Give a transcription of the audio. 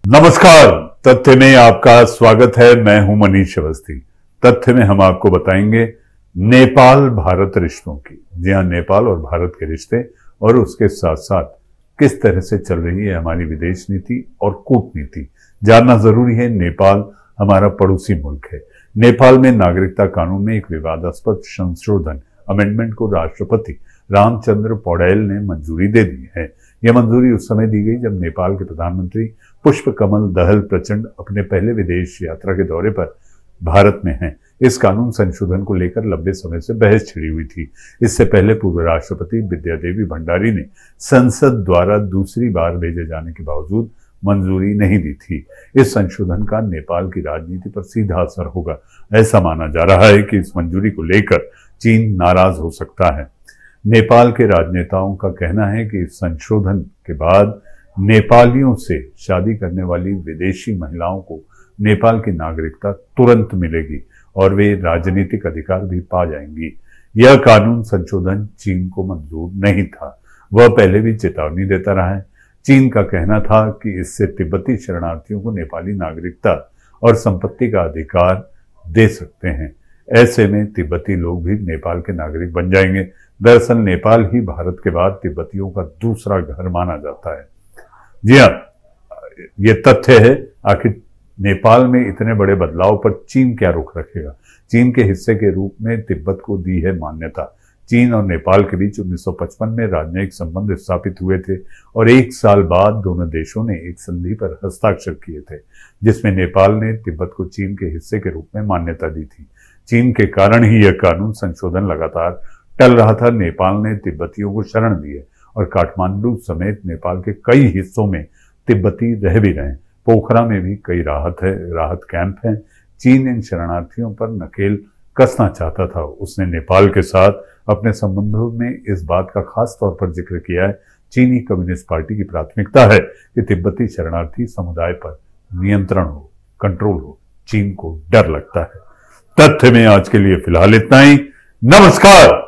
नमस्कार। तथ्य में आपका स्वागत है। मैं हूं मनीष अवस्थी। तथ्य में हम आपको बताएंगे नेपाल भारत रिश्तों की। जी हां, नेपाल और भारत के रिश्ते और उसके साथ साथ किस तरह से चल रही है हमारी विदेश नीति और कूटनीति, जानना जरूरी है। नेपाल हमारा पड़ोसी मुल्क है। नेपाल में नागरिकता कानून में एक विवादास्पद संशोधन अमेंडमेंट को राष्ट्रपति रामचंद्र पौडेल ने मंजूरी दे दी है। यह मंजूरी उस समय दी गई जब नेपाल के प्रधानमंत्री पुष्पकमल दहल प्रचंड अपने पहले विदेश यात्रा के दौरे पर भारत में हैं। इस कानून संशोधन को लेकर लंबे समय से बहस छिड़ी हुई थी। इससे पहले पूर्व राष्ट्रपति विद्यादेवी भंडारी ने संसद द्वारा दूसरी बार भेजे जाने के बावजूद मंजूरी नहीं दी थी। इस संशोधन का नेपाल की राजनीति पर सीधा असर होगा। ऐसा माना जा रहा है कि इस मंजूरी को लेकर चीन नाराज हो सकता है। नेपाल के राजनेताओं का कहना है कि इस संशोधन के बाद नेपालियों से शादी करने वाली विदेशी महिलाओं को नेपाल की नागरिकता तुरंत मिलेगी और वे राजनीतिक अधिकार भी पा जाएंगी। यह कानून संशोधन चीन को मंजूर नहीं था। वह पहले भी चेतावनी देता रहा है। चीन का कहना था कि इससे तिब्बती शरणार्थियों को नेपाली नागरिकता और संपत्ति का अधिकार दे सकते हैं। ऐसे में तिब्बती लोग भी नेपाल के नागरिक बन जाएंगे। दरअसल नेपाल ही भारत के बाद तिब्बतियों का दूसरा घर माना जाता है। जी हाँ, ये तथ्य है। आखिर नेपाल में इतने बड़े बदलाव पर चीन क्या रुख रखेगा? चीन के हिस्से के रूप में तिब्बत को दी है मान्यता। चीन और नेपाल के बीच 1955 में राजनयिक संबंध स्थापित हुए थे और एक साल बाद दोनों देशों ने एक संधि पर हस्ताक्षर किए थे, जिसमें नेपाल ने तिब्बत को चीन के हिस्से के रूप में मान्यता दी थी। चीन के कारण ही यह कानून संशोधन लगातार टल रहा था। नेपाल ने तिब्बतियों को शरण दी है और काठमांडू समेत नेपाल के कई हिस्सों में तिब्बती रह भी रहे हैं। पोखरा में भी कई राहत कैंप हैं। चीन इन शरणार्थियों पर नकेल कसना चाहता था। उसने नेपाल के साथ अपने संबंधों में इस बात का खास तौर पर जिक्र किया है। चीनी कम्युनिस्ट पार्टी की प्राथमिकता है कि तिब्बती शरणार्थी समुदाय पर नियंत्रण हो, कंट्रोल हो। चीन को डर लगता है। तथ्य में आज के लिए फिलहाल इतना ही। नमस्कार।